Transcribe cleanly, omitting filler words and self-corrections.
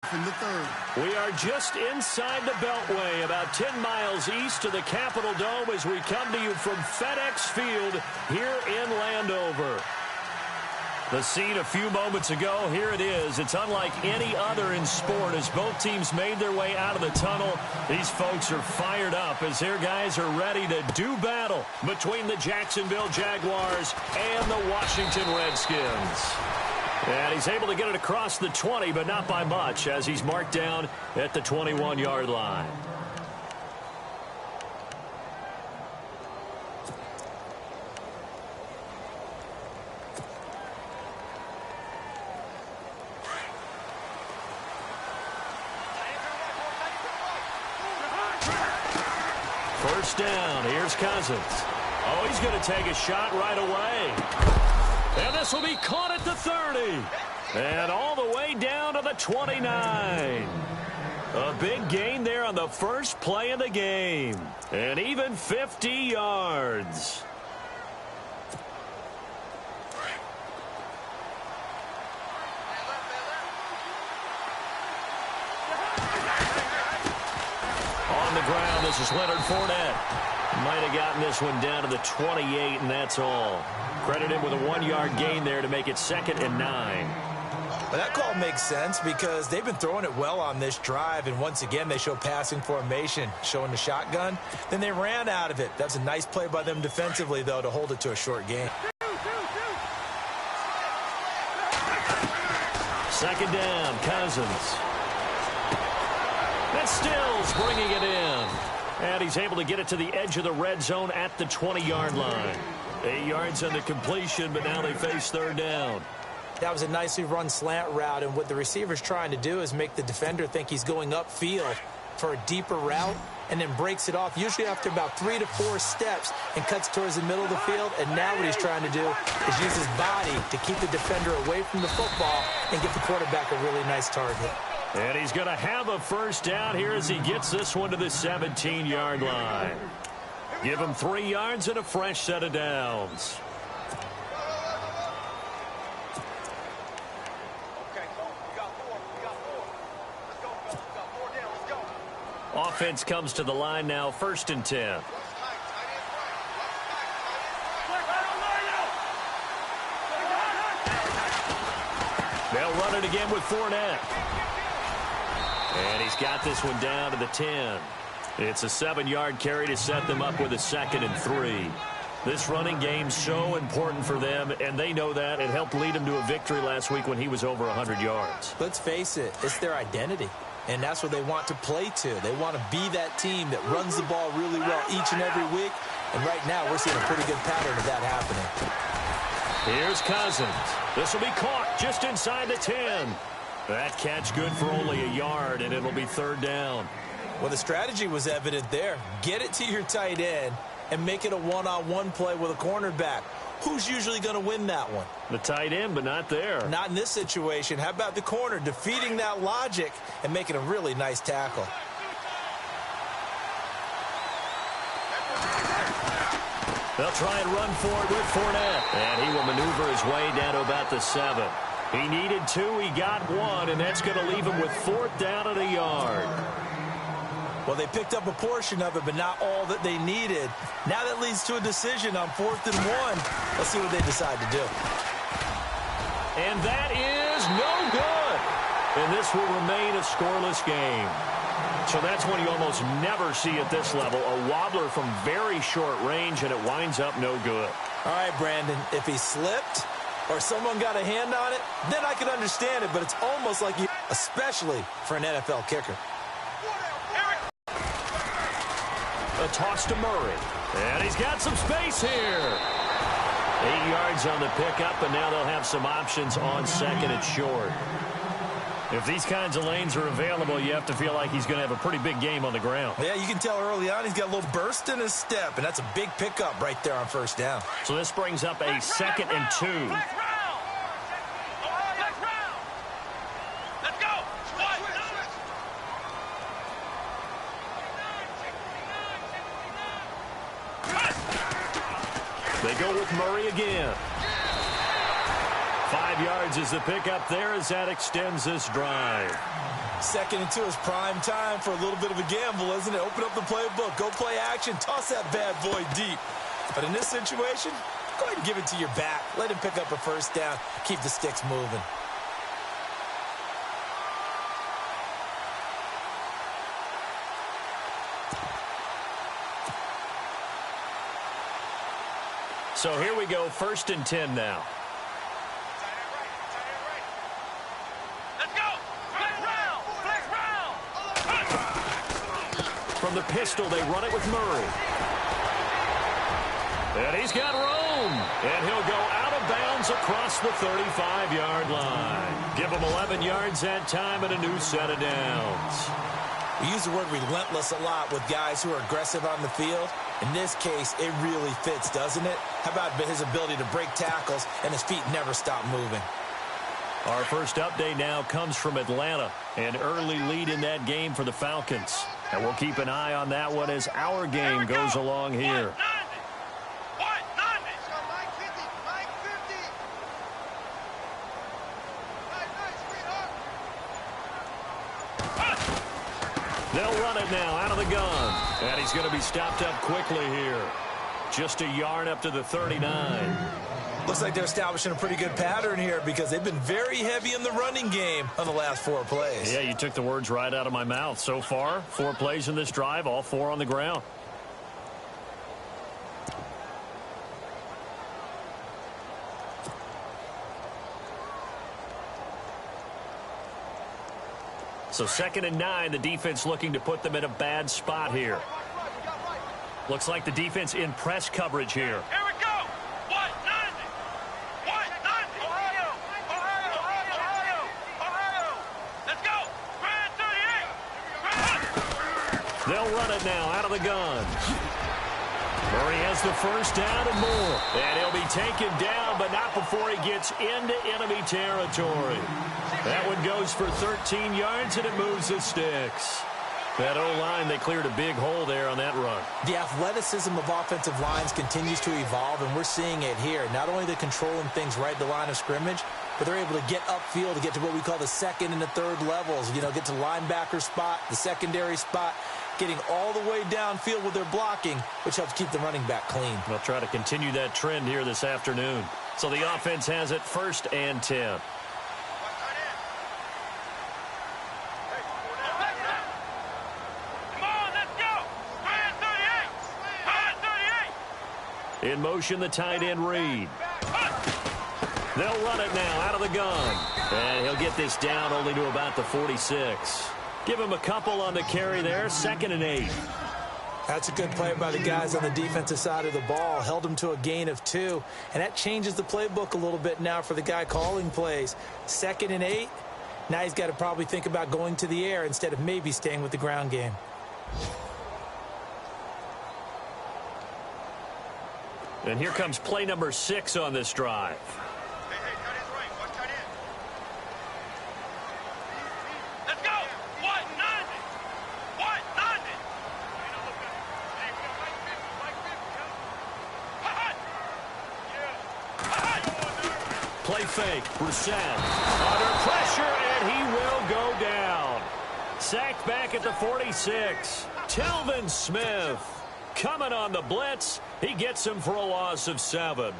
In the third. We are just inside the Beltway, about 10 miles east of the Capitol Dome as we come to you from FedEx Field here in Landover. The scene a few moments ago, here it is. It's unlike any other in sport as both teams made their way out of the tunnel. These folks are fired up as their guys are ready to do battle between the Jacksonville Jaguars and the Washington Redskins. And he's able to get it across the 20, but not by much as he's marked down at the 21-yard line. First down. Here's Cousins. Oh, he's going to take a shot right away. And this will be caught at the 30. And all the way down to the 29. A big gain there on the first play of the game. And even 50 yards. On the ground, this is Leonard Fournette. Might have gotten this one down to the 28, and that's all. Credit him with a 1-yard gain there to make it 2nd and 9. Well, that call makes sense because they've been throwing it well on this drive, and once again they show passing formation, showing the shotgun. Then they ran out of it. That's a nice play by them defensively, though, to hold it to a short gain. 2nd down, Cousins. That's Stills bringing it in. And he's able to get it to the edge of the red zone at the 20-yard line. 8 yards on the completion, but now they face 3rd down. That was a nicely run slant route, and what the receiver's trying to do is make the defender think he's going upfield for a deeper route and then breaks it off, usually after about 3 to 4 steps, and cuts towards the middle of the field. And now what he's trying to do is use his body to keep the defender away from the football and give the quarterback a really nice target. And he's going to have a first down here as he gets this one to the 17-yard line. Give him 3 yards and a fresh set of downs. Offense comes to the line now, 1st and 10. They'll run it again with Fournette. And he's got this one down to the 10. It's a 7-yard carry to set them up with a 2nd and 3. This running game's so important for them, and they know that. It helped lead them to a victory last week when he was over 100 yards. Let's face it, it's their identity, and that's what they want to play to. They want to be that team that runs the ball really well each and every week, and right now we're seeing a pretty good pattern of that happening. Here's Cousins. This will be caught just inside the 10. That catch good for only a yard, and it'll be 3rd down. Well, the strategy was evident there. Get it to your tight end and make it a one-on-one play with a cornerback. Who's usually going to win that one? The tight end, but not there. Not in this situation. How about the corner defeating that logic and making a really nice tackle? They'll try and run for it with Fournette. And he will maneuver his way down to about the 7. He needed 2, he got 1, and that's going to leave him with 4th down and a yard. Well, they picked up a portion of it, but not all that they needed. Now that leads to a decision on 4th and 1. Let's see what they decide to do. And that is no good. And this will remain a scoreless game. So that's when you almost never see at this level a wobbler from very short range, and it winds up no good. All right, Brandon, if he slipped or someone got a hand on it, then I can understand it, but it's almost like especially for an NFL kicker. A toss to Murray. And he's got some space here. 8 yards on the pickup, and now they'll have some options on 2nd and short. If these kinds of lanes are available, you have to feel like he's going to have a pretty big game on the ground. Yeah, you can tell early on he's got a little burst in his step, and that's a big pickup right there on 1st down. So this brings up a 2nd and 2. They go with Murray again. 5 yards is the pickup there as that extends this drive. second and 2 is prime time for a little bit of a gamble, isn't it? Open up the playbook, go play action, toss that bad boy deep. But in this situation, go ahead and give it to your back. Let him pick up a first down, keep the sticks moving. So here we go, 1st and 10 now. From the pistol, they run it with Murray. And he's got room. And he'll go out of bounds across the 35-yard line. Give him 11 yards that time and a new set of downs. We use the word relentless a lot with guys who are aggressive on the field. In this case, it really fits, doesn't it? How about his ability to break tackles and his feet never stop moving? Our first update now comes from Atlanta. An early lead in that game for the Falcons. And we'll keep an eye on that one as our game goes along here. They'll run it now out of the gun. And he's going to be stopped up quickly here. Just a yard up to the 39. Looks like they're establishing a pretty good pattern here because they've been very heavy in the running game on the last 4 plays. Yeah, you took the words right out of my mouth. So far, 4 plays in this drive, all 4 on the ground. So 2nd and 9, the defense looking to put them in a bad spot here. Looks like the defense in press coverage here. Here we go. 190. 190. Ohio. Let's go. Grand 38. They'll run it now out of the gun. Murray has the first down and more. And he'll be taken down, but not before he gets into enemy territory. That one goes for 13 yards, and it moves the sticks. That O-line, they cleared a big hole there on that run. The athleticism of offensive lines continues to evolve, and we're seeing it here. Not only they're controlling things right at the line of scrimmage, but they're able to get upfield to get to what we call the 2nd and the 3rd levels. You know, get to the linebacker spot, the secondary spot, getting all the way downfield with their blocking, which helps keep the running back clean. They'll try to continue that trend here this afternoon. So the offense has it 1st and 10. In motion, the tight end Reed. They'll run it now out of the gun. And he'll get this down only to about the 46. Give him a couple on the carry there. 2nd and 8. That's a good play by the guys on the defensive side of the ball. Held him to a gain of 2. And that changes the playbook a little bit now for the guy calling plays. 2nd and 8. Now he's got to probably think about going to the air instead of maybe staying with the ground game. And here comes play number 6 on this drive. Hey, cut his right. Watch cut in. Let's go. 190. 190. Play fake. Brissett under pressure, and he will go down. Sacked back at the 46. Telvin Smith coming on the blitz. He gets him for a loss of 7.